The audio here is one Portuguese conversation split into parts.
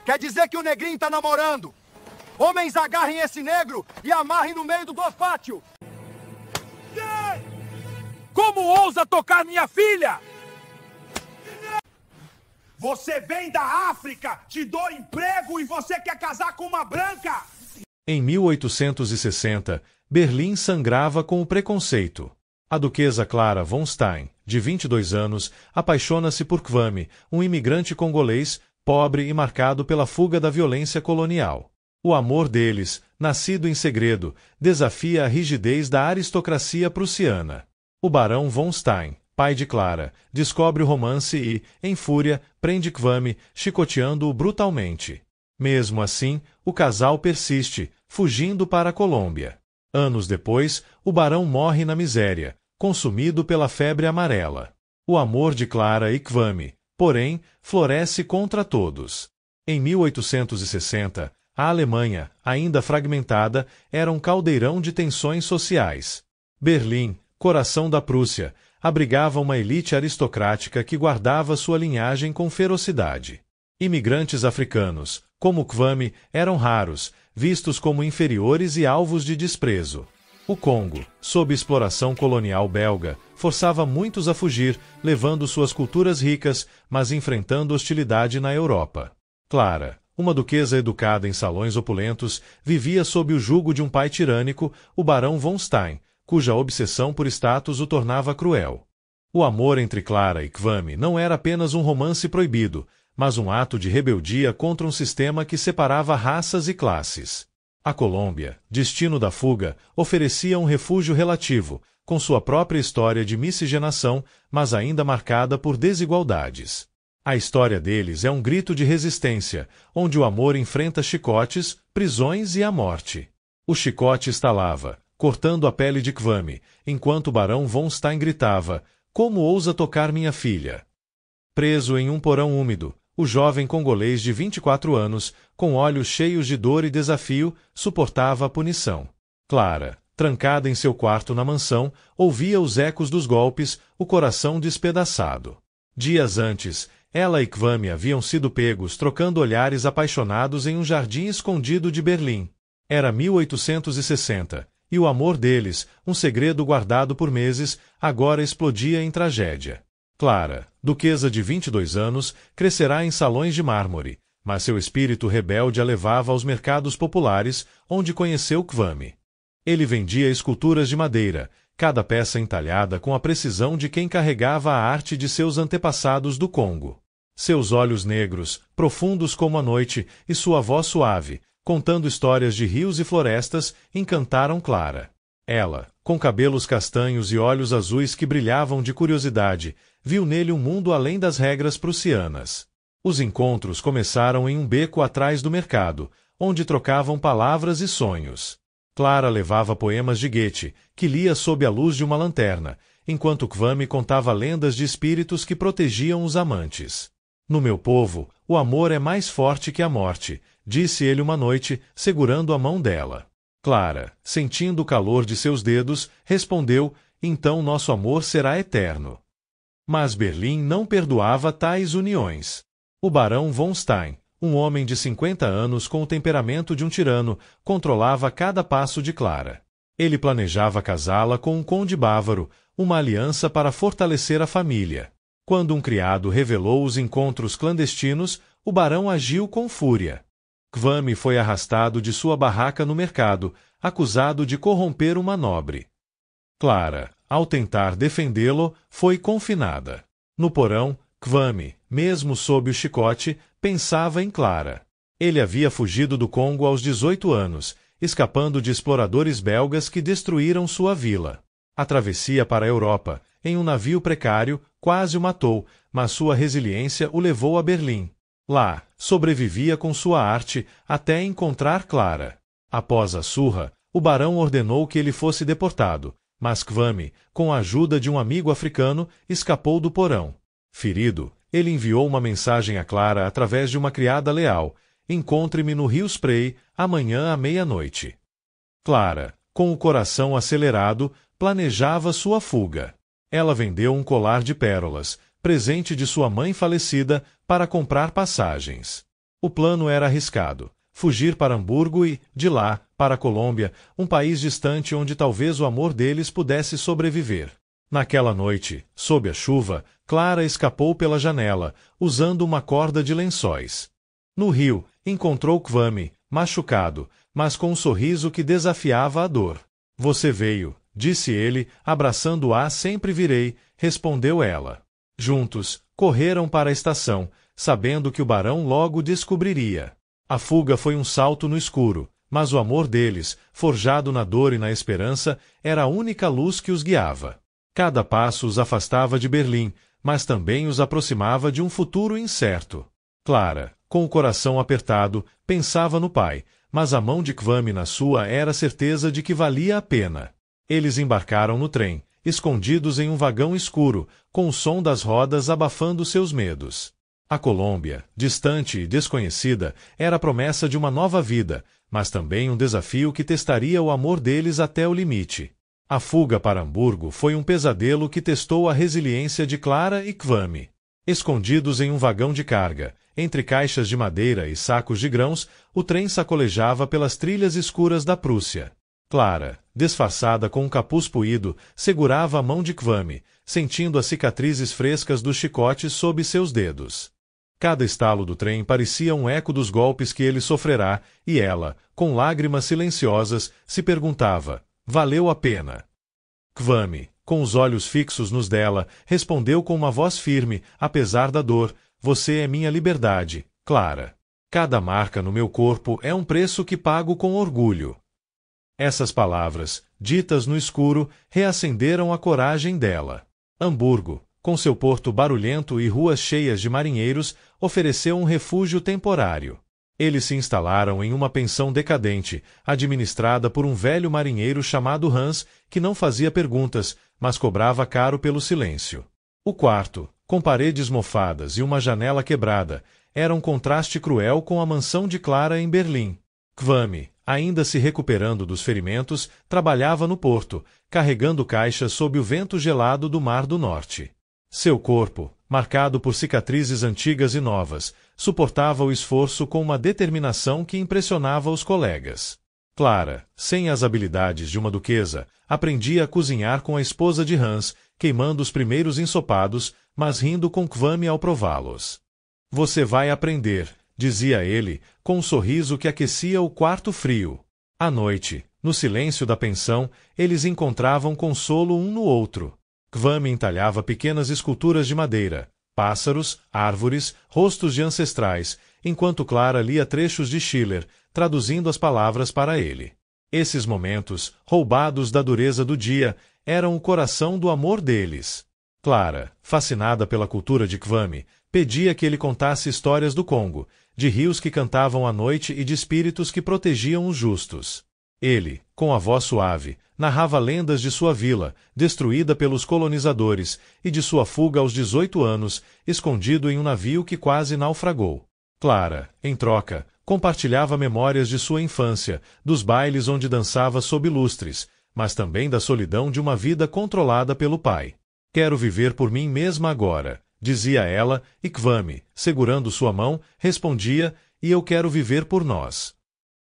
Quer dizer que o negrinho tá namorando. Homens, agarrem esse negro e amarrem no meio do pátio. Como ousa tocar minha filha? Você vem da África, te dou emprego e você quer casar com uma branca? Em 1860, Berlim sangrava com o preconceito. A duquesa Clara von Stein, de 22 anos, apaixona-se por Kwame, um imigrante congolês, pobre e marcado pela fuga da violência colonial. O amor deles, nascido em segredo, desafia a rigidez da aristocracia prussiana. O barão von Stein, pai de Clara, descobre o romance e, em fúria, prende Kwame, chicoteando-o brutalmente. Mesmo assim, o casal persiste, fugindo para a Colômbia. Anos depois, o barão morre na miséria, consumido pela febre amarela. O amor de Clara e Kwame, porém, floresce contra todos. Em 1860, a Alemanha, ainda fragmentada, era um caldeirão de tensões sociais. Berlim, coração da Prússia, abrigava uma elite aristocrática que guardava sua linhagem com ferocidade. Imigrantes africanos, como Kwame, eram raros, vistos como inferiores e alvos de desprezo. O Congo, sob exploração colonial belga, forçava muitos a fugir, levando suas culturas ricas, mas enfrentando hostilidade na Europa. Clara, uma duquesa educada em salões opulentos, vivia sob o jugo de um pai tirânico, o barão von Stein, cuja obsessão por status o tornava cruel. O amor entre Clara e Kwame não era apenas um romance proibido, mas um ato de rebeldia contra um sistema que separava raças e classes. A Colômbia, destino da fuga, oferecia um refúgio relativo, com sua própria história de miscigenação, mas ainda marcada por desigualdades. A história deles é um grito de resistência, onde o amor enfrenta chicotes, prisões e a morte. O chicote estalava, cortando a pele de Kwame, enquanto o barão von Stein gritava: "Como ousa tocar minha filha?" Preso em um porão úmido, o jovem congolês de 24 anos, com olhos cheios de dor e desafio, suportava a punição. Clara, trancada em seu quarto na mansão, ouvia os ecos dos golpes, o coração despedaçado. Dias antes, ela e Kwame haviam sido pegos trocando olhares apaixonados em um jardim escondido de Berlim. Era 1860, e o amor deles, um segredo guardado por meses, agora explodia em tragédia. Clara, duquesa de 22 anos, crescerá em salões de mármore, mas seu espírito rebelde a levava aos mercados populares, onde conheceu Kwame. Ele vendia esculturas de madeira, cada peça entalhada com a precisão de quem carregava a arte de seus antepassados do Congo. Seus olhos negros, profundos como a noite, e sua voz suave, contando histórias de rios e florestas, encantaram Clara. Ela, com cabelos castanhos e olhos azuis que brilhavam de curiosidade, viu nele um mundo além das regras prussianas. Os encontros começaram em um beco atrás do mercado, onde trocavam palavras e sonhos. Clara levava poemas de Goethe, que lia sob a luz de uma lanterna, enquanto Kwame contava lendas de espíritos que protegiam os amantes. "No meu povo, o amor é mais forte que a morte", disse ele uma noite, segurando a mão dela. Clara, sentindo o calor de seus dedos, respondeu: "Então nosso amor será eterno." Mas Berlim não perdoava tais uniões. O barão von Stein, um homem de 50 anos com o temperamento de um tirano, controlava cada passo de Clara. Ele planejava casá-la com um conde bávaro, uma aliança para fortalecer a família. Quando um criado revelou os encontros clandestinos, o barão agiu com fúria. Kwame foi arrastado de sua barraca no mercado, acusado de corromper uma nobre. Clara, ao tentar defendê-lo, foi confinada. No porão, Kwame, mesmo sob o chicote, pensava em Clara. Ele havia fugido do Congo aos 18 anos, escapando de exploradores belgas que destruíram sua vila. A travessia para a Europa, em um navio precário, quase o matou, mas sua resiliência o levou a Berlim. Lá, sobrevivia com sua arte até encontrar Clara. Após a surra, o barão ordenou que ele fosse deportado, mas Kwame, com a ajuda de um amigo africano, escapou do porão. Ferido, ele enviou uma mensagem a Clara através de uma criada leal: "Encontre-me no Rio Spree, amanhã à meia-noite." Clara, com o coração acelerado, planejava sua fuga. Ela vendeu um colar de pérolas, presente de sua mãe falecida, para comprar passagens. O plano era arriscado: fugir para Hamburgo e, de lá, para a Colômbia, um país distante onde talvez o amor deles pudesse sobreviver. Naquela noite, sob a chuva, Clara escapou pela janela, usando uma corda de lençóis. No rio, encontrou Kwame, machucado, mas com um sorriso que desafiava a dor. Você veio, disse ele, abraçando-a. Sempre virei, respondeu ela. Juntos, correram para a estação, sabendo que o barão logo descobriria. A fuga foi um salto no escuro, mas o amor deles, forjado na dor e na esperança, era a única luz que os guiava. Cada passo os afastava de Berlim, mas também os aproximava de um futuro incerto. Clara, com o coração apertado, pensava no pai, mas a mão de Kwame na sua era a certeza de que valia a pena. Eles embarcaram no trem, escondidos em um vagão escuro, com o som das rodas abafando seus medos. A Colômbia, distante e desconhecida, era a promessa de uma nova vida, mas também um desafio que testaria o amor deles até o limite. A fuga para Hamburgo foi um pesadelo que testou a resiliência de Clara e Kwame. Escondidos em um vagão de carga, entre caixas de madeira e sacos de grãos, o trem sacolejava pelas trilhas escuras da Prússia. Clara, disfarçada com um capuz puído, segurava a mão de Kwame, sentindo as cicatrizes frescas dos chicotes sob seus dedos. Cada estalo do trem parecia um eco dos golpes que ele sofrerá, e ela, com lágrimas silenciosas, se perguntava: valeu a pena? Kwame, com os olhos fixos nos dela, respondeu com uma voz firme, apesar da dor: você é minha liberdade, Clara. Cada marca no meu corpo é um preço que pago com orgulho. Essas palavras, ditas no escuro, reacenderam a coragem dela. Hamburgo, com seu porto barulhento e ruas cheias de marinheiros, ofereceu um refúgio temporário. Eles se instalaram em uma pensão decadente, administrada por um velho marinheiro chamado Hans, que não fazia perguntas, mas cobrava caro pelo silêncio. O quarto, com paredes mofadas e uma janela quebrada, era um contraste cruel com a mansão de Clara em Berlim. Kwame, ainda se recuperando dos ferimentos, trabalhava no porto, carregando caixas sob o vento gelado do Mar do Norte. Seu corpo, marcado por cicatrizes antigas e novas, suportava o esforço com uma determinação que impressionava os colegas. Clara, sem as habilidades de uma duquesa, aprendia a cozinhar com a esposa de Hans, queimando os primeiros ensopados, mas rindo com Kwame ao prová-los. Você vai aprender, dizia ele, com um sorriso que aquecia o quarto frio. À noite, no silêncio da pensão, eles encontravam consolo um no outro. Kwame entalhava pequenas esculturas de madeira, pássaros, árvores, rostos de ancestrais, enquanto Clara lia trechos de Schiller, traduzindo as palavras para ele. Esses momentos, roubados da dureza do dia, eram o coração do amor deles. Clara, fascinada pela cultura de Kwame, pedia que ele contasse histórias do Congo, de rios que cantavam à noite e de espíritos que protegiam os justos. Ele, com a voz suave, narrava lendas de sua vila, destruída pelos colonizadores, e de sua fuga aos 18 anos, escondido em um navio que quase naufragou. Clara, em troca, compartilhava memórias de sua infância, dos bailes onde dançava sob lustres, mas também da solidão de uma vida controlada pelo pai. Quero viver por mim mesma agora, dizia ela, e Kwame, segurando sua mão, respondia, e eu quero viver por nós.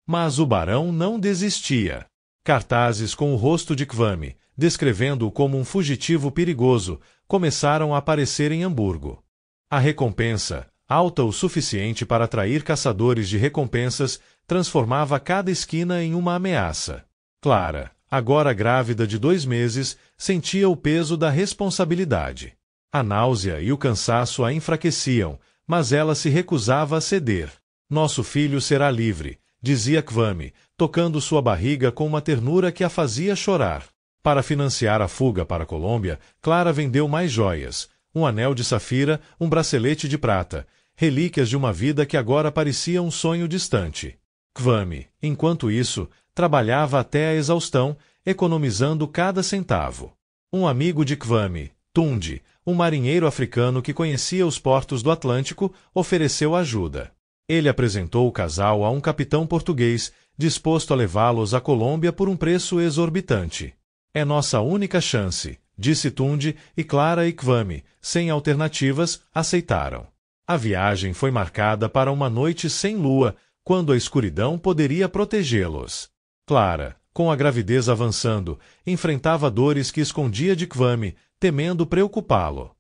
Mas o barão não desistia. Cartazes com o rosto de Kwame, descrevendo-o como um fugitivo perigoso, começaram a aparecer em Hamburgo. A recompensa, alta o suficiente para atrair caçadores de recompensas, transformava cada esquina em uma ameaça. Clara, agora grávida de 2 meses, sentia o peso da responsabilidade. A náusea e o cansaço a enfraqueciam, mas ela se recusava a ceder. Nosso filho será livre, dizia Kwame, tocando sua barriga com uma ternura que a fazia chorar. Para financiar a fuga para a Colômbia, Clara vendeu mais joias, um anel de safira, um bracelete de prata, relíquias de uma vida que agora parecia um sonho distante. Kwame, enquanto isso, trabalhava até a exaustão, economizando cada centavo. Um amigo de Kwame, Tunde, um marinheiro africano que conhecia os portos do Atlântico, ofereceu ajuda. Ele apresentou o casal a um capitão português, disposto a levá-los à Colômbia por um preço exorbitante. É nossa única chance, disse Tunde, e Clara e Kwame, sem alternativas, aceitaram. A viagem foi marcada para uma noite sem lua, quando a escuridão poderia protegê-los. Clara, com a gravidez avançando, enfrentava dores que escondia de Kwame, temendo preocupá-lo.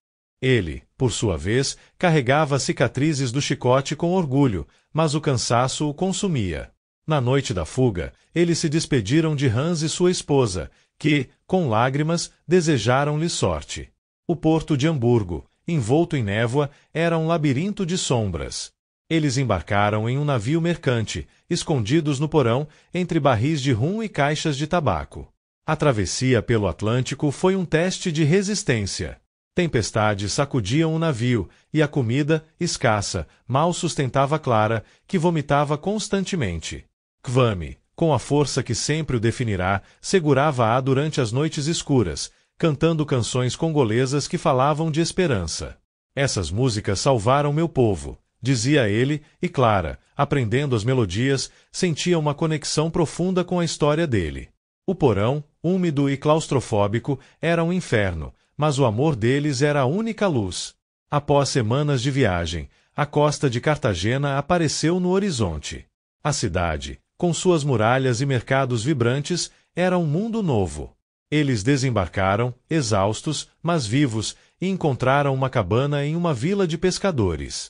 Ele, por sua vez, carregava as cicatrizes do chicote com orgulho, mas o cansaço o consumia. Na noite da fuga, eles se despediram de Hans e sua esposa, que, com lágrimas, desejaram-lhe sorte. O porto de Hamburgo, envolto em névoa, era um labirinto de sombras. Eles embarcaram em um navio mercante, escondidos no porão, entre barris de rum e caixas de tabaco. A travessia pelo Atlântico foi um teste de resistência. Tempestades sacudiam o navio, e a comida, escassa, mal sustentava Clara, que vomitava constantemente. Kwame, com a força que sempre o definirá, segurava-a durante as noites escuras, cantando canções congolesas que falavam de esperança. Essas músicas salvaram meu povo, dizia ele, e Clara, aprendendo as melodias, sentia uma conexão profunda com a história dele. O porão, úmido e claustrofóbico, era um inferno, mas o amor deles era a única luz. Após semanas de viagem, a costa de Cartagena apareceu no horizonte. A cidade, com suas muralhas e mercados vibrantes, era um mundo novo. Eles desembarcaram, exaustos, mas vivos, e encontraram uma cabana em uma vila de pescadores.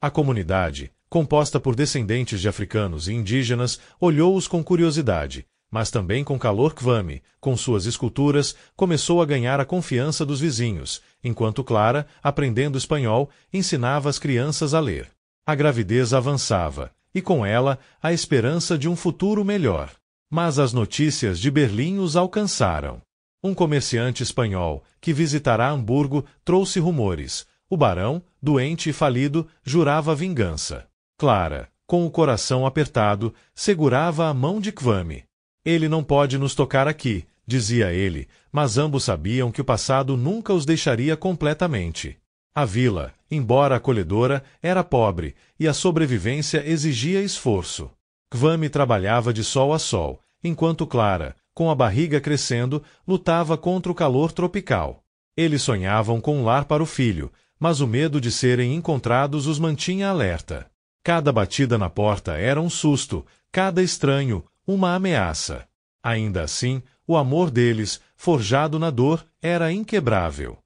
A comunidade, composta por descendentes de africanos e indígenas, olhou-os com curiosidade, mas também com calor. Kwame, com suas esculturas, começou a ganhar a confiança dos vizinhos, enquanto Clara, aprendendo espanhol, ensinava as crianças a ler. A gravidez avançava, e com ela, a esperança de um futuro melhor. Mas as notícias de Berlim os alcançaram. Um comerciante espanhol, que visitará Hamburgo, trouxe rumores. O barão, doente e falido, jurava vingança. Clara, com o coração apertado, segurava a mão de Kwame. Ele não pode nos tocar aqui, dizia ele, mas ambos sabiam que o passado nunca os deixaria completamente. A vila, embora acolhedora, era pobre, e a sobrevivência exigia esforço. Kwame trabalhava de sol a sol, enquanto Clara, com a barriga crescendo, lutava contra o calor tropical. Eles sonhavam com um lar para o filho, mas o medo de serem encontrados os mantinha alerta. Cada batida na porta era um susto, cada estranho, uma ameaça. Ainda assim, o amor deles, forjado na dor, era inquebrável.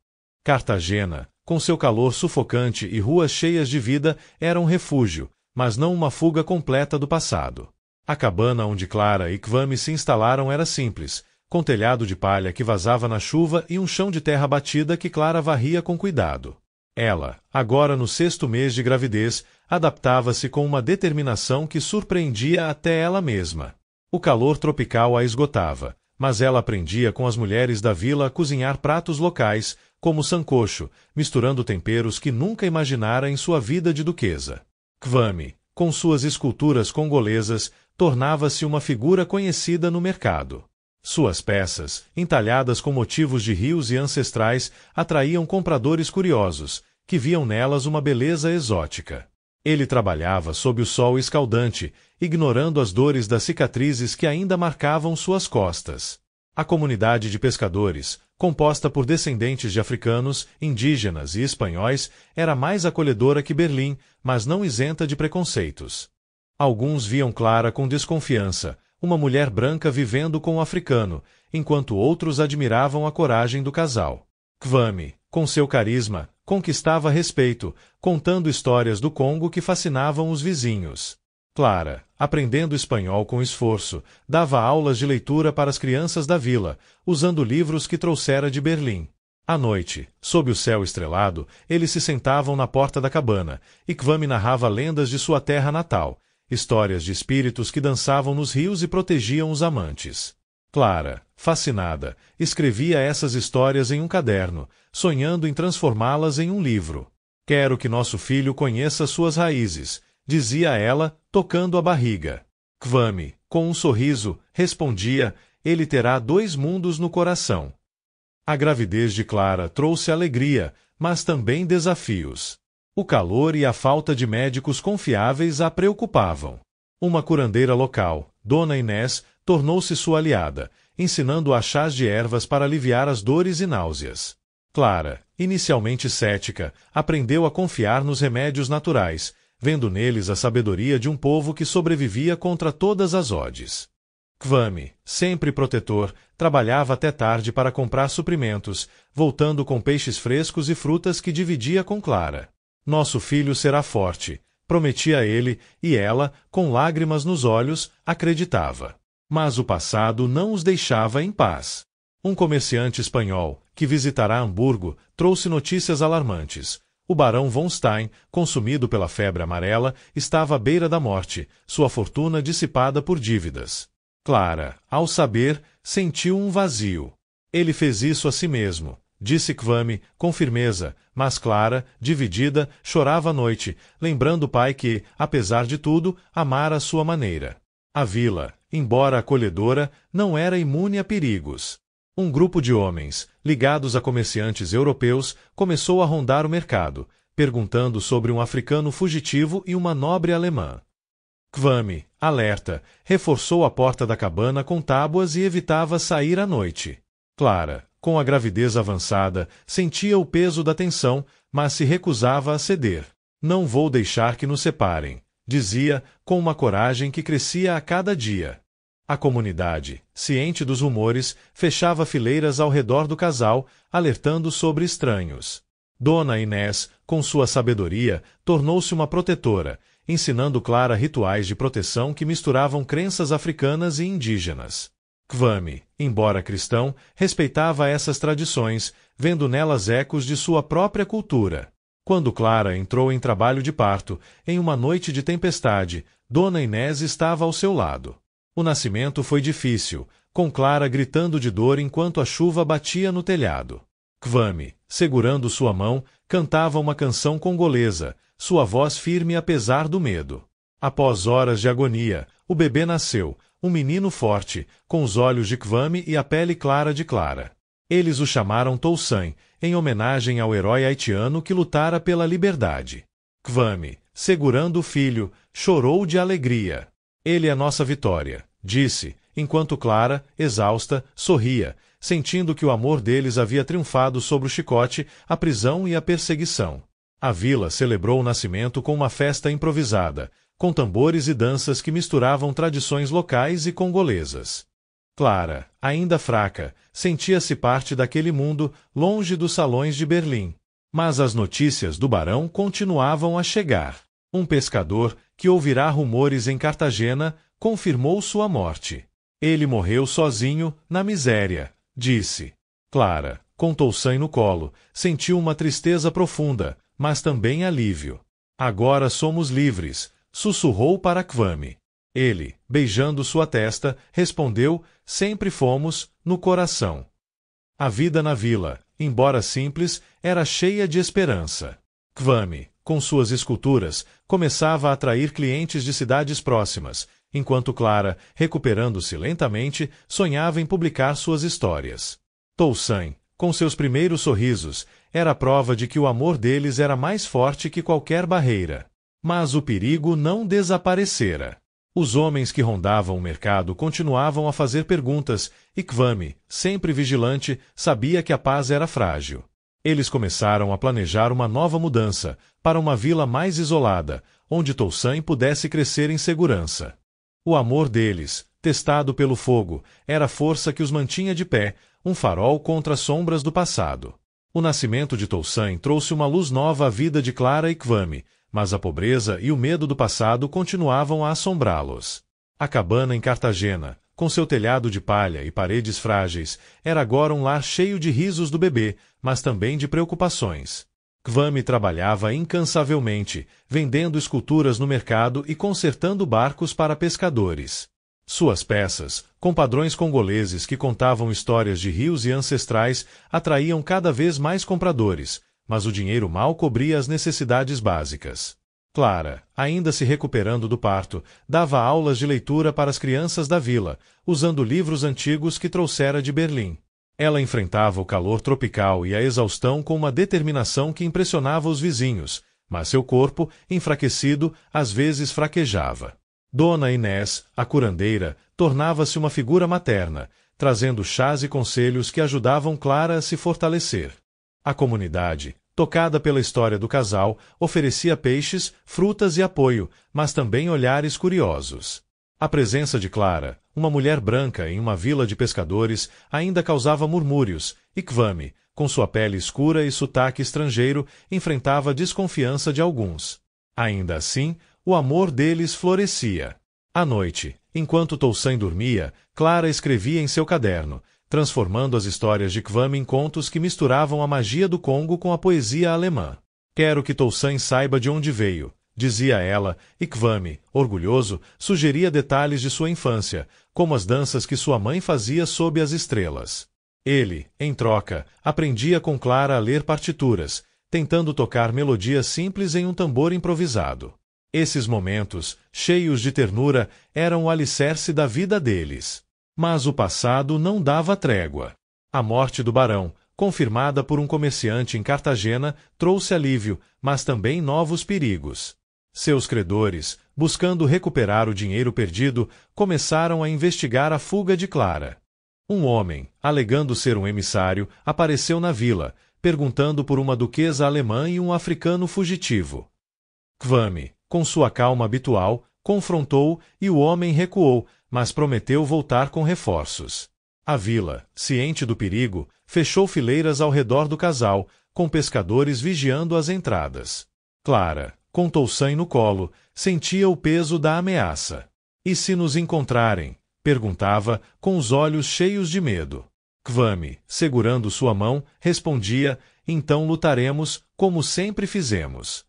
Cartagena, com seu calor sufocante e ruas cheias de vida, era um refúgio, mas não uma fuga completa do passado. A cabana onde Clara e Kwame se instalaram era simples, com telhado de palha que vazava na chuva e um chão de terra batida que Clara varria com cuidado. Ela, agora no 6º mês de gravidez, adaptava-se com uma determinação que surpreendia até ela mesma. O calor tropical a esgotava, mas ela aprendia com as mulheres da vila a cozinhar pratos locais, como sancocho, misturando temperos que nunca imaginara em sua vida de duquesa. Kwame, com suas esculturas congolesas, tornava-se uma figura conhecida no mercado. Suas peças, entalhadas com motivos de rios e ancestrais, atraíam compradores curiosos, que viam nelas uma beleza exótica. Ele trabalhava sob o sol escaldante, ignorando as dores das cicatrizes que ainda marcavam suas costas. A comunidade de pescadores, composta por descendentes de africanos, indígenas e espanhóis, era mais acolhedora que Berlim, mas não isenta de preconceitos. Alguns viam Clara com desconfiança, uma mulher branca vivendo com um africano, enquanto outros admiravam a coragem do casal. Kwame, com seu carisma, conquistava respeito, contando histórias do Congo que fascinavam os vizinhos. Clara, aprendendo espanhol com esforço, dava aulas de leitura para as crianças da vila, usando livros que trouxera de Berlim. À noite, sob o céu estrelado, eles se sentavam na porta da cabana, e Kwame narrava lendas de sua terra natal, histórias de espíritos que dançavam nos rios e protegiam os amantes. Clara, fascinada, escrevia essas histórias em um caderno, sonhando em transformá-las em um livro. Quero que nosso filho conheça suas raízes, dizia ela, tocando a barriga. Kwame, com um sorriso, respondia, ele terá 2 mundos no coração. A gravidez de Clara trouxe alegria, mas também desafios. O calor e a falta de médicos confiáveis a preocupavam. Uma curandeira local, Dona Inés, tornou-se sua aliada, ensinando-a chás de ervas para aliviar as dores e náuseas. Clara, inicialmente cética, aprendeu a confiar nos remédios naturais, vendo neles a sabedoria de um povo que sobrevivia contra todas as odes. Kwame, sempre protetor, trabalhava até tarde para comprar suprimentos, voltando com peixes frescos e frutas que dividia com Clara. Nosso filho será forte, prometia ele, e ela, com lágrimas nos olhos, acreditava. Mas o passado não os deixava em paz. Um comerciante espanhol, que visitará Hamburgo, trouxe notícias alarmantes. O barão von Stein, consumido pela febre amarela, estava à beira da morte, sua fortuna dissipada por dívidas. Clara, ao saber, sentiu um vazio. Ele fez isso a si mesmo, disse Kwame, com firmeza, mas Clara, dividida, chorava à noite, lembrando o pai que, apesar de tudo, amara à sua maneira. A vila, embora acolhedora, não era imune a perigos. Um grupo de homens, ligados a comerciantes europeus, começou a rondar o mercado, perguntando sobre um africano fugitivo e uma nobre alemã. Kwame, alerta, reforçou a porta da cabana com tábuas e evitava sair à noite. Clara, com a gravidez avançada, sentia o peso da tensão, mas se recusava a ceder. Não vou deixar que nos separem, dizia, com uma coragem que crescia a cada dia. A comunidade, ciente dos rumores, fechava fileiras ao redor do casal, alertando sobre estranhos. Dona Inés, com sua sabedoria, tornou-se uma protetora, ensinando Clara rituais de proteção que misturavam crenças africanas e indígenas. Kwame, embora cristão, respeitava essas tradições, vendo nelas ecos de sua própria cultura. Quando Clara entrou em trabalho de parto, em uma noite de tempestade, Dona Inés estava ao seu lado. O nascimento foi difícil, com Clara gritando de dor enquanto a chuva batia no telhado. Kwame, segurando sua mão, cantava uma canção congolesa, sua voz firme apesar do medo. Após horas de agonia, o bebê nasceu, um menino forte, com os olhos de Kwame e a pele clara de Clara. Eles o chamaram Toussaint, em homenagem ao herói haitiano que lutara pela liberdade. Kwame, segurando o filho, chorou de alegria. Ele é nossa vitória, disse, enquanto Clara, exausta, sorria, sentindo que o amor deles havia triunfado sobre o chicote, a prisão e a perseguição. A vila celebrou o nascimento com uma festa improvisada, com tambores e danças que misturavam tradições locais e congolesas. Clara, ainda fraca, sentia-se parte daquele mundo, longe dos salões de Berlim. Mas as notícias do barão continuavam a chegar. Um pescador, que ouvirá rumores em Cartagena, confirmou sua morte. Ele morreu sozinho, na miséria, disse. Clara, com Toussaint no colo, sentiu uma tristeza profunda, mas também alívio. Agora somos livres, sussurrou para Kwame. Ele, beijando sua testa, respondeu, sempre fomos, no coração. A vida na vila, embora simples, era cheia de esperança. Kwame, com suas esculturas, começava a atrair clientes de cidades próximas, enquanto Clara, recuperando-se lentamente, sonhava em publicar suas histórias. Toussaint, com seus primeiros sorrisos, era a prova de que o amor deles era mais forte que qualquer barreira. Mas o perigo não desaparecera. Os homens que rondavam o mercado continuavam a fazer perguntas, e Kwame, sempre vigilante, sabia que a paz era frágil. Eles começaram a planejar uma nova mudança, para uma vila mais isolada, onde Toussaint pudesse crescer em segurança. O amor deles, testado pelo fogo, era a força que os mantinha de pé, um farol contra as sombras do passado. O nascimento de Toussaint trouxe uma luz nova à vida de Clara e Kwame, mas a pobreza e o medo do passado continuavam a assombrá-los. A cabana em Cartagena, com seu telhado de palha e paredes frágeis, era agora um lar cheio de risos do bebê, mas também de preocupações. Kwame trabalhava incansavelmente, vendendo esculturas no mercado e consertando barcos para pescadores. Suas peças, com padrões congoleses que contavam histórias de rios e ancestrais, atraíam cada vez mais compradores, mas o dinheiro mal cobria as necessidades básicas. Clara, ainda se recuperando do parto, dava aulas de leitura para as crianças da vila, usando livros antigos que trouxera de Berlim. Ela enfrentava o calor tropical e a exaustão com uma determinação que impressionava os vizinhos, mas seu corpo, enfraquecido, às vezes fraquejava. Dona Inés, a curandeira, tornava-se uma figura materna, trazendo chás e conselhos que ajudavam Clara a se fortalecer. A comunidade, tocada pela história do casal, oferecia peixes, frutas e apoio, mas também olhares curiosos. A presença de Clara, uma mulher branca em uma vila de pescadores, ainda causava murmúrios, e Kwame, com sua pele escura e sotaque estrangeiro, enfrentava a desconfiança de alguns. Ainda assim, o amor deles florescia. À noite, enquanto Toussaint dormia, Clara escrevia em seu caderno, transformando as histórias de Kwame em contos que misturavam a magia do Congo com a poesia alemã. Quero que Toussaint saiba de onde veio, dizia ela, e Kwame, orgulhoso, sugeria detalhes de sua infância, como as danças que sua mãe fazia sob as estrelas. Ele, em troca, aprendia com Clara a ler partituras, tentando tocar melodias simples em um tambor improvisado. Esses momentos, cheios de ternura, eram o alicerce da vida deles. Mas o passado não dava trégua. A morte do barão, confirmada por um comerciante em Cartagena, trouxe alívio, mas também novos perigos. Seus credores, buscando recuperar o dinheiro perdido, começaram a investigar a fuga de Clara. Um homem, alegando ser um emissário, apareceu na vila, perguntando por uma duquesa alemã e um africano fugitivo. Kwame, com sua calma habitual, confrontou e o homem recuou, mas prometeu voltar com reforços. A vila, ciente do perigo, fechou fileiras ao redor do casal, com pescadores vigiando as entradas. Clara, com Toussaint no colo, sentia o peso da ameaça. E se nos encontrarem? Perguntava, com os olhos cheios de medo. Kwame, segurando sua mão, respondia, então lutaremos, como sempre fizemos.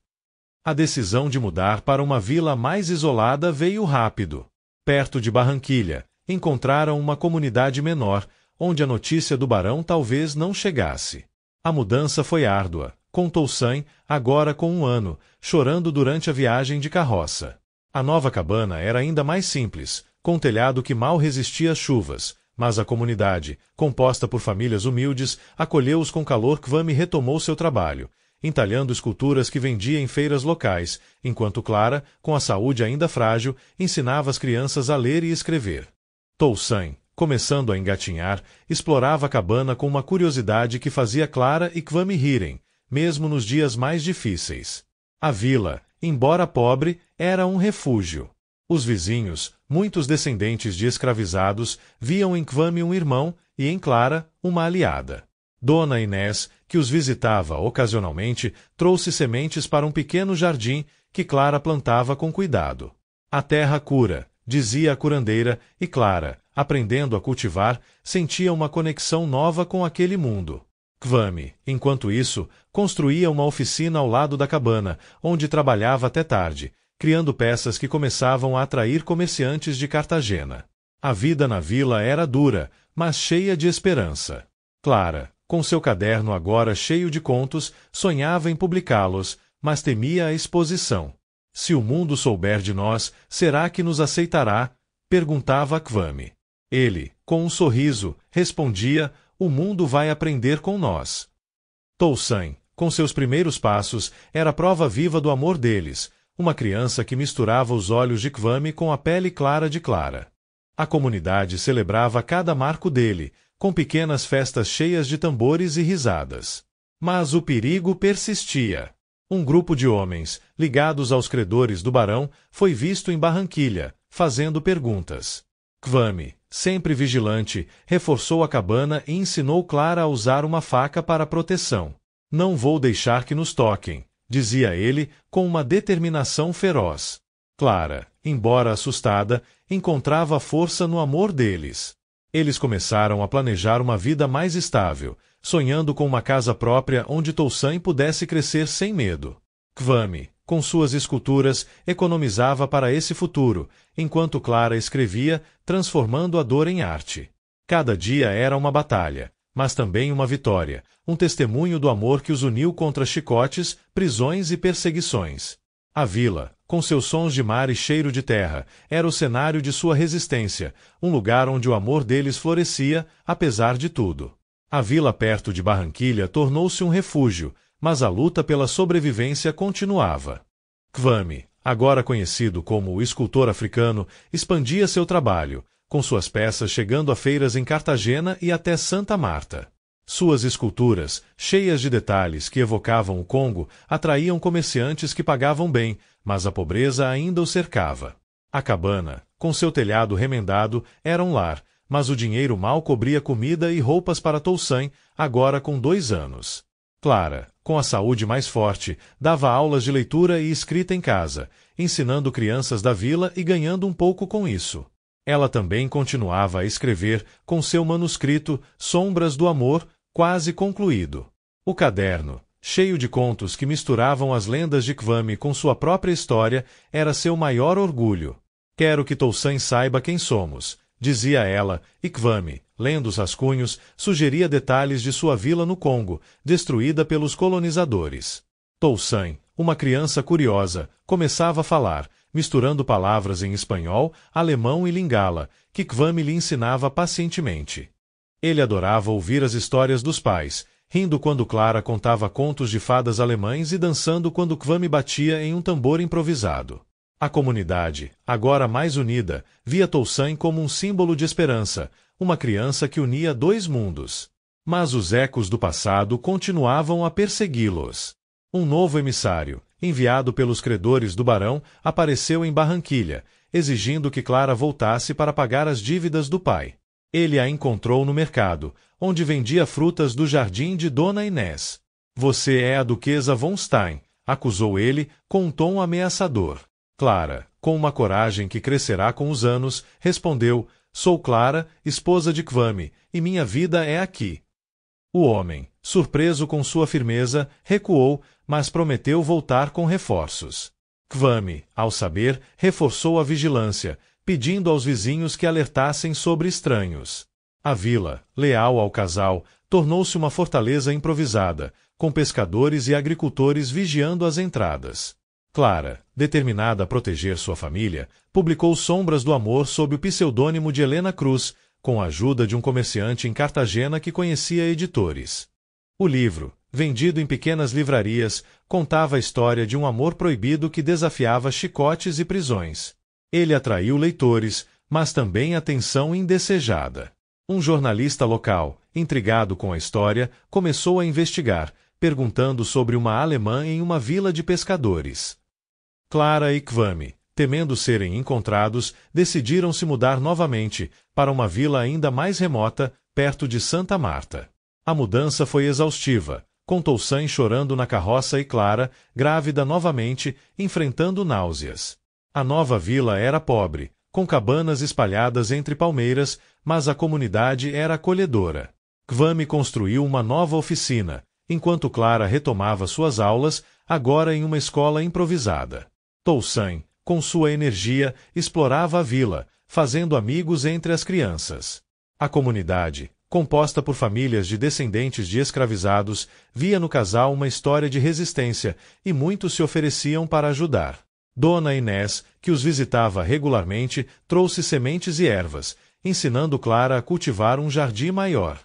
A decisão de mudar para uma vila mais isolada veio rápido. Perto de Barranquilha, encontraram uma comunidade menor, onde a notícia do barão talvez não chegasse. A mudança foi árdua, com Toussaint, agora com 1 ano, chorando durante a viagem de carroça. A nova cabana era ainda mais simples, com telhado que mal resistia às chuvas, mas a comunidade, composta por famílias humildes, acolheu-os com calor. Kwame retomou seu trabalho, entalhando esculturas que vendia em feiras locais, enquanto Clara, com a saúde ainda frágil, ensinava as crianças a ler e escrever. Toussaint, começando a engatinhar, explorava a cabana com uma curiosidade que fazia Clara e Kwame rirem, mesmo nos dias mais difíceis. A vila, embora pobre, era um refúgio. Os vizinhos, muitos descendentes de escravizados, viam em Kwame um irmão e em Clara uma aliada. Dona Inés, que os visitava ocasionalmente, trouxe sementes para um pequeno jardim que Clara plantava com cuidado. A terra cura, dizia a curandeira, e Clara, aprendendo a cultivar, sentia uma conexão nova com aquele mundo. Kwame, enquanto isso, construía uma oficina ao lado da cabana, onde trabalhava até tarde, criando peças que começavam a atrair comerciantes de Cartagena. A vida na vila era dura, mas cheia de esperança. Clara, com seu caderno agora cheio de contos, sonhava em publicá-los, mas temia a exposição. Se o mundo souber de nós, será que nos aceitará? Perguntava a Kwame. Ele, com um sorriso, respondia, o mundo vai aprender com nós. Toussaint, com seus primeiros passos, era prova viva do amor deles, uma criança que misturava os olhos de Kwame com a pele clara de Clara. A comunidade celebrava cada marco dele, com pequenas festas cheias de tambores e risadas. Mas o perigo persistia. Um grupo de homens, ligados aos credores do barão, foi visto em Barranquilha, fazendo perguntas. Kwame, sempre vigilante, reforçou a cabana e ensinou Clara a usar uma faca para proteção. Não vou deixar que nos toquem, dizia ele, com uma determinação feroz. Clara, embora assustada, encontrava força no amor deles. Eles começaram a planejar uma vida mais estável, sonhando com uma casa própria onde Toussaint pudesse crescer sem medo. Kwame, com suas esculturas, economizava para esse futuro, enquanto Clara escrevia, transformando a dor em arte. Cada dia era uma batalha, mas também uma vitória, um testemunho do amor que os uniu contra chicotes, prisões e perseguições. A vila, com seus sons de mar e cheiro de terra, era o cenário de sua resistência, um lugar onde o amor deles florescia, apesar de tudo. A vila perto de Barranquilha tornou-se um refúgio, mas a luta pela sobrevivência continuava. Kwame, agora conhecido como o escultor africano, expandia seu trabalho, com suas peças chegando a feiras em Cartagena e até Santa Marta. Suas esculturas, cheias de detalhes que evocavam o Congo, atraíam comerciantes que pagavam bem, mas a pobreza ainda o cercava. A cabana, com seu telhado remendado, era um lar, mas o dinheiro mal cobria comida e roupas para Toussaint, agora com 2 anos. Clara, com a saúde mais forte, dava aulas de leitura e escrita em casa, ensinando crianças da vila e ganhando um pouco com isso. Ela também continuava a escrever com seu manuscrito Sombras do Amor, quase concluído. O caderno, cheio de contos que misturavam as lendas de Kwame com sua própria história, era seu maior orgulho. Quero que Toussaint saiba quem somos, dizia ela, e Kwame, lendo os rascunhos, sugeria detalhes de sua vila no Congo, destruída pelos colonizadores. Toussaint, uma criança curiosa, começava a falar, misturando palavras em espanhol, alemão e lingala, que Kwame lhe ensinava pacientemente. Ele adorava ouvir as histórias dos pais, rindo quando Clara contava contos de fadas alemães e dançando quando Kwame batia em um tambor improvisado. A comunidade, agora mais unida, via Toussaint como um símbolo de esperança, uma criança que unia 2 mundos. Mas os ecos do passado continuavam a persegui-los. Um novo emissário, enviado pelos credores do barão, apareceu em Barranquilha, exigindo que Clara voltasse para pagar as dívidas do pai. Ele a encontrou no mercado, onde vendia frutas do jardim de Dona Inés. Você é a duquesa von Stein, acusou ele, com um tom ameaçador. Clara, com uma coragem que crescerá com os anos, respondeu, sou Clara, esposa de Kwame, e minha vida é aqui. O homem, surpreso com sua firmeza, recuou, mas prometeu voltar com reforços. Kwame, ao saber, reforçou a vigilância, pedindo aos vizinhos que alertassem sobre estranhos. A vila, leal ao casal, tornou-se uma fortaleza improvisada, com pescadores e agricultores vigiando as entradas. Clara, determinada a proteger sua família, publicou Sombras do Amor sob o pseudônimo de Helena Cruz, com a ajuda de um comerciante em Cartagena que conhecia editores. O livro, vendido em pequenas livrarias, contava a história de um amor proibido que desafiava chicotes e prisões. Ele atraiu leitores, mas também atenção indesejada. Um jornalista local, intrigado com a história, começou a investigar, perguntando sobre uma alemã em uma vila de pescadores. Clara e Kwame, temendo serem encontrados, decidiram se mudar novamente, para uma vila ainda mais remota, perto de Santa Marta. A mudança foi exaustiva, com Toussaint chorando na carroça e Clara, grávida novamente, enfrentando náuseas. A nova vila era pobre, com cabanas espalhadas entre palmeiras, mas a comunidade era acolhedora. Kwame construiu uma nova oficina, enquanto Clara retomava suas aulas, agora em uma escola improvisada. Toussaint, com sua energia, explorava a vila, fazendo amigos entre as crianças. A comunidade, composta por famílias de descendentes de escravizados, via no casal uma história de resistência, e muitos se ofereciam para ajudar. Dona Inés, que os visitava regularmente, trouxe sementes e ervas, ensinando Clara a cultivar um jardim maior.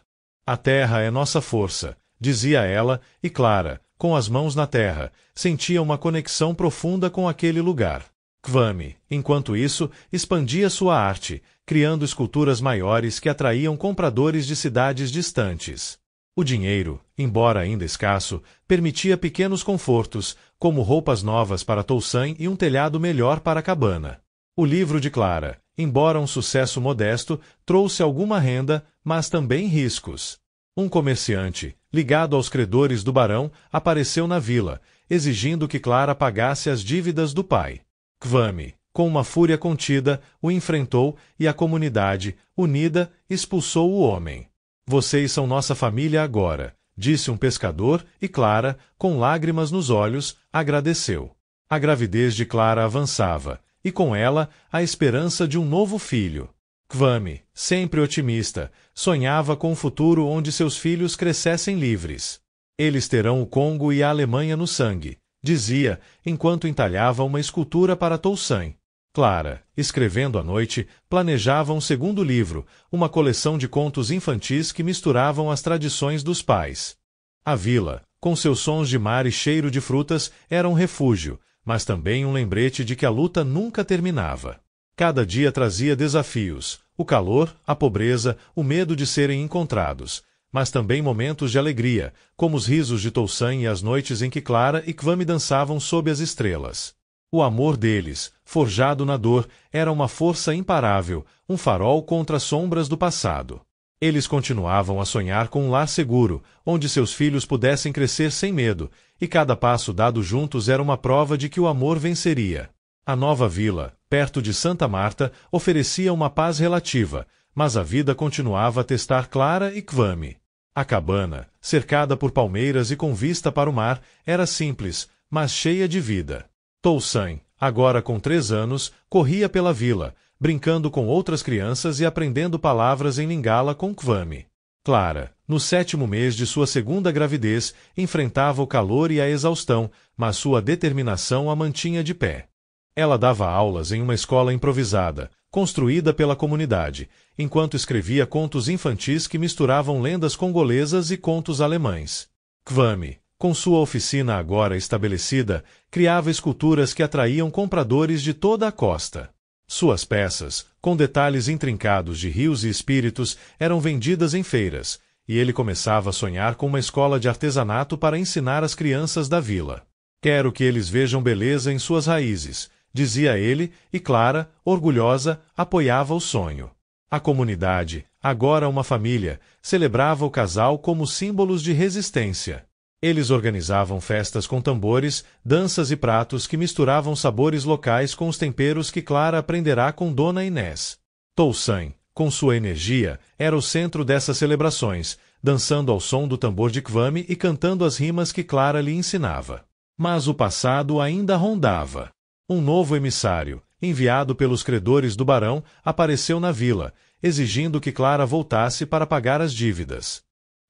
A terra é nossa força, dizia ela, e Clara, com as mãos na terra, sentia uma conexão profunda com aquele lugar. Kwame, enquanto isso, expandia sua arte, criando esculturas maiores que atraíam compradores de cidades distantes. O dinheiro, embora ainda escasso, permitia pequenos confortos, como roupas novas para Toussaint e um telhado melhor para a cabana. O livro de Clara, embora um sucesso modesto, trouxe alguma renda, mas também riscos. Um comerciante, ligado aos credores do barão, apareceu na vila, exigindo que Clara pagasse as dívidas do pai. Kwame, com uma fúria contida, o enfrentou e a comunidade, unida, expulsou o homem. Vocês são nossa família agora, disse um pescador, e Clara, com lágrimas nos olhos, agradeceu. A gravidez de Clara avançava, e com ela, a esperança de um novo filho. Kwame, sempre otimista, sonhava com um futuro onde seus filhos crescessem livres. Eles terão o Congo e a Alemanha no sangue, dizia, enquanto entalhava uma escultura para Toussaint. Clara, escrevendo à noite, planejava um segundo livro, uma coleção de contos infantis que misturavam as tradições dos pais. A vila, com seus sons de mar e cheiro de frutas, era um refúgio, mas também um lembrete de que a luta nunca terminava. Cada dia trazia desafios, o calor, a pobreza, o medo de serem encontrados, mas também momentos de alegria, como os risos de Toussaint e as noites em que Clara e Kwame dançavam sob as estrelas. O amor deles, forjado na dor, era uma força imparável, um farol contra as sombras do passado. Eles continuavam a sonhar com um lar seguro, onde seus filhos pudessem crescer sem medo, e cada passo dado juntos era uma prova de que o amor venceria. A nova vila, perto de Santa Marta, oferecia uma paz relativa, mas a vida continuava a testar Clara e Kwame. A cabana, cercada por palmeiras e com vista para o mar, era simples, mas cheia de vida. Toussaint, agora com 3 anos, corria pela vila, brincando com outras crianças e aprendendo palavras em Lingala com Kwame. Clara, no 7º mês de sua segunda gravidez, enfrentava o calor e a exaustão, mas sua determinação a mantinha de pé. Ela dava aulas em uma escola improvisada, construída pela comunidade, enquanto escrevia contos infantis que misturavam lendas congolesas e contos alemães. Kwame, com sua oficina agora estabelecida, criava esculturas que atraíam compradores de toda a costa. Suas peças, com detalhes intrincados de rios e espíritos, eram vendidas em feiras, e ele começava a sonhar com uma escola de artesanato para ensinar as crianças da vila. Quero que eles vejam beleza em suas raízes, dizia ele, e Clara, orgulhosa, apoiava o sonho. A comunidade, agora uma família, celebrava o casal como símbolos de resistência. Eles organizavam festas com tambores, danças e pratos que misturavam sabores locais com os temperos que Clara aprenderá com Dona Inés. Toussaint, com sua energia, era o centro dessas celebrações, dançando ao som do tambor de Kwame e cantando as rimas que Clara lhe ensinava. Mas o passado ainda rondava. Um novo emissário, enviado pelos credores do barão, apareceu na vila, exigindo que Clara voltasse para pagar as dívidas.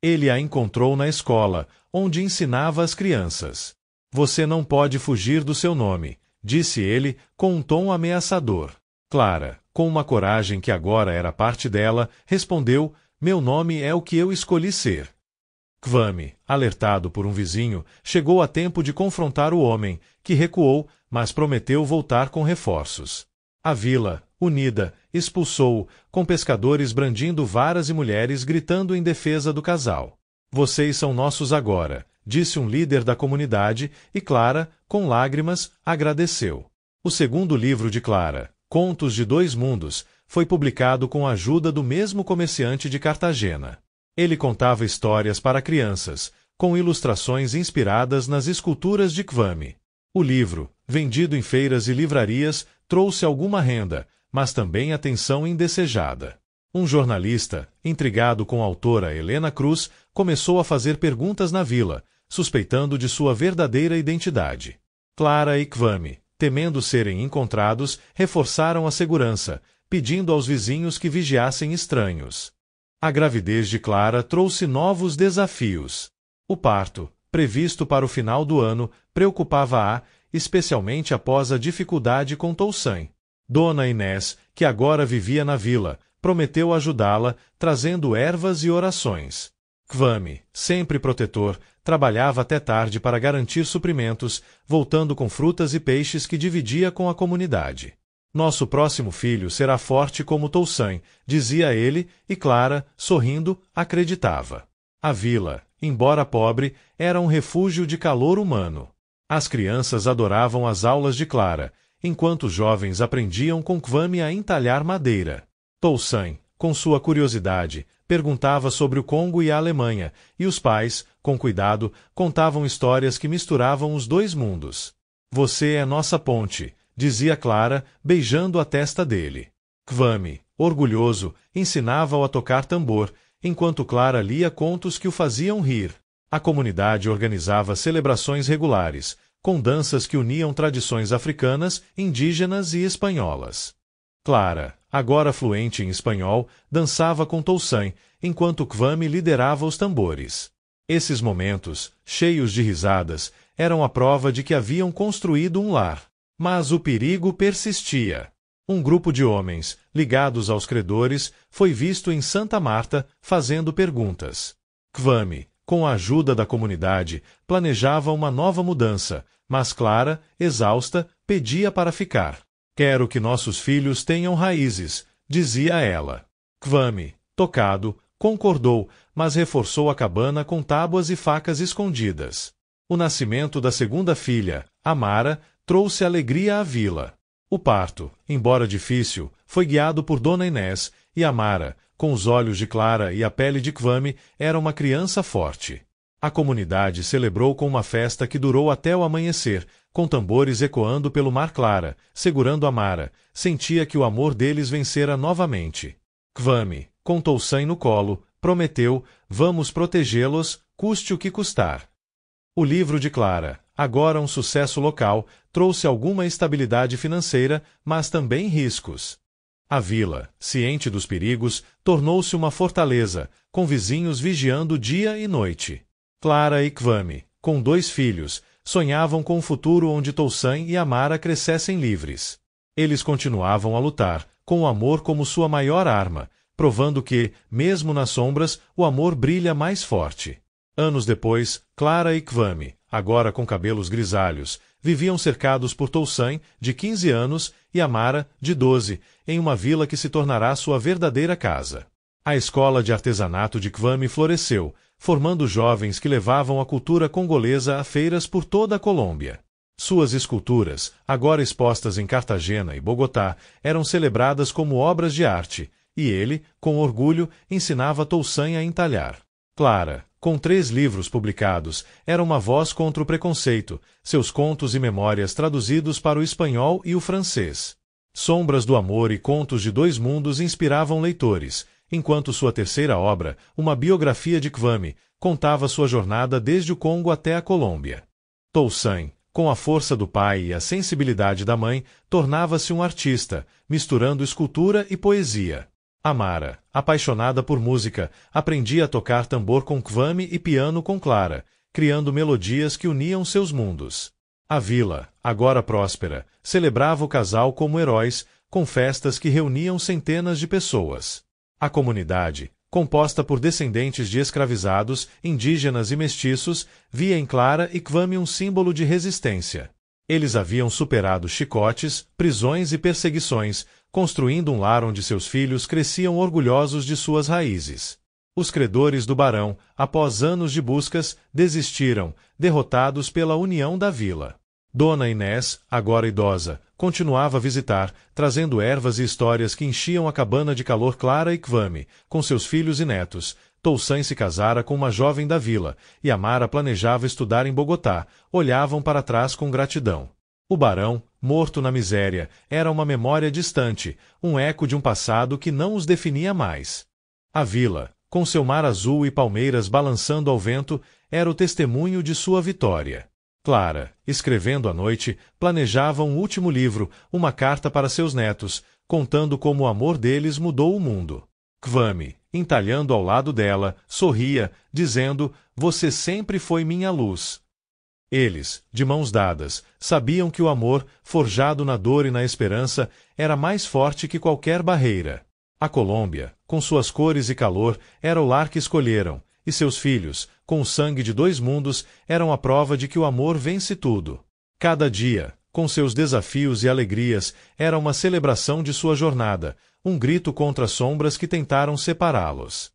Ele a encontrou na escola, onde ensinava as crianças. Você não pode fugir do seu nome, disse ele, com um tom ameaçador. Clara, com uma coragem que agora era parte dela, respondeu, meu nome é o que eu escolhi ser. Kwame, alertado por um vizinho, chegou a tempo de confrontar o homem, que recuou, mas prometeu voltar com reforços. A vila, unida, expulsou-o, com pescadores brandindo varas e mulheres gritando em defesa do casal. Vocês são nossos agora, disse um líder da comunidade, e Clara, com lágrimas, agradeceu. O segundo livro de Clara, Contos de Dois Mundos, foi publicado com a ajuda do mesmo comerciante de Cartagena. Ele contava histórias para crianças, com ilustrações inspiradas nas esculturas de Kwame. O livro, vendido em feiras e livrarias, trouxe alguma renda, mas também atenção indesejada. Um jornalista, intrigado com a autora Helena Cruz, começou a fazer perguntas na vila, suspeitando de sua verdadeira identidade. Clara e Kwame, temendo serem encontrados, reforçaram a segurança, pedindo aos vizinhos que vigiassem estranhos. A gravidez de Clara trouxe novos desafios. O parto, previsto para o final do ano, preocupava-a, especialmente após a dificuldade com Toussaint. Dona Inés, que agora vivia na vila, prometeu ajudá-la, trazendo ervas e orações. Kwame, sempre protetor, trabalhava até tarde para garantir suprimentos, voltando com frutas e peixes que dividia com a comunidade. Nosso próximo filho será forte como Toussaint, dizia ele, e Clara, sorrindo, acreditava. A vila, embora pobre, era um refúgio de calor humano. As crianças adoravam as aulas de Clara, enquanto os jovens aprendiam com Kwame a entalhar madeira. Toussaint, com sua curiosidade, perguntava sobre o Congo e a Alemanha, e os pais, com cuidado, contavam histórias que misturavam os dois mundos. Você é nossa ponte, dizia Clara, beijando a testa dele. Kwame, orgulhoso, ensinava-o a tocar tambor, enquanto Clara lia contos que o faziam rir. A comunidade organizava celebrações regulares, com danças que uniam tradições africanas, indígenas e espanholas. Clara, agora fluente em espanhol, dançava com Toussaint, enquanto Kwame liderava os tambores. Esses momentos, cheios de risadas, eram a prova de que haviam construído um lar. Mas o perigo persistia. Um grupo de homens, ligados aos credores, foi visto em Santa Marta, fazendo perguntas. Kwame, com a ajuda da comunidade, planejava uma nova mudança, mas Clara, exausta, pedia para ficar. Quero que nossos filhos tenham raízes, dizia ela. Kwame, tocado, concordou, mas reforçou a cabana com tábuas e facas escondidas. O nascimento da segunda filha, Amara, trouxe alegria à vila. O parto, embora difícil, foi guiado por Dona Inés, e Amara, com os olhos de Clara e a pele de Kvami, era uma criança forte. A comunidade celebrou com uma festa que durou até o amanhecer, com tambores ecoando pelo mar Clara, segurando Amara, sentia que o amor deles vencera novamente. Kvami, com Toussaint no colo, prometeu, vamos protegê-los, custe o que custar. O livro de Clara, agora um sucesso local, trouxe alguma estabilidade financeira, mas também riscos. A vila, ciente dos perigos, tornou-se uma fortaleza, com vizinhos vigiando dia e noite. Clara e Kvami, com 2 filhos, sonhavam com um futuro onde Toussaint e Amara crescessem livres. Eles continuavam a lutar, com o amor como sua maior arma, provando que, mesmo nas sombras, o amor brilha mais forte. Anos depois, Clara e Kvami, agora com cabelos grisalhos, viviam cercados por Toussaint, de 15 anos, e Amara, de 12, em uma vila que se tornará sua verdadeira casa. A escola de artesanato de Kvami floresceu, formando jovens que levavam a cultura congolesa a feiras por toda a Colômbia. Suas esculturas, agora expostas em Cartagena e Bogotá, eram celebradas como obras de arte, e ele, com orgulho, ensinava Toussaint a entalhar. Clara, com 3 livros publicados, era uma voz contra o preconceito, seus contos e memórias traduzidos para o espanhol e o francês. Sombras do Amor e Contos de 2 Mundos inspiravam leitores, enquanto sua terceira obra, uma biografia de Kvami, contava sua jornada desde o Congo até a Colômbia. Toussaint, com a força do pai e a sensibilidade da mãe, tornava-se um artista, misturando escultura e poesia. Amara, apaixonada por música, aprendia a tocar tambor com Kvami e piano com Clara, criando melodias que uniam seus mundos. A vila, agora próspera, celebrava o casal como heróis, com festas que reuniam centenas de pessoas. A comunidade, composta por descendentes de escravizados, indígenas e mestiços, via em Clara e Kvami um símbolo de resistência. Eles haviam superado chicotes, prisões e perseguições, construindo um lar onde seus filhos cresciam orgulhosos de suas raízes. Os credores do barão, após anos de buscas, desistiram, derrotados pela união da vila. Dona Inés, agora idosa, continuava a visitar, trazendo ervas e histórias que enchiam a cabana de calor Clara e Kvami, com seus filhos e netos. Toussaint se casara com uma jovem da vila, e Amara planejava estudar em Bogotá, olhavam para trás com gratidão. O barão, morto na miséria, era uma memória distante, um eco de um passado que não os definia mais. A vila, com seu mar azul e palmeiras balançando ao vento, era o testemunho de sua vitória. Clara, escrevendo à noite, planejava um último livro, uma carta para seus netos, contando como o amor deles mudou o mundo. Kvami, entalhando ao lado dela, sorria, dizendo, você sempre foi minha luz. Eles, de mãos dadas, sabiam que o amor, forjado na dor e na esperança, era mais forte que qualquer barreira. A Colômbia, com suas cores e calor, era o lar que escolheram, e seus filhos, com o sangue de 2 mundos, eram a prova de que o amor vence tudo. Cada dia, com seus desafios e alegrias, era uma celebração de sua jornada, um grito contra as sombras que tentaram separá-los.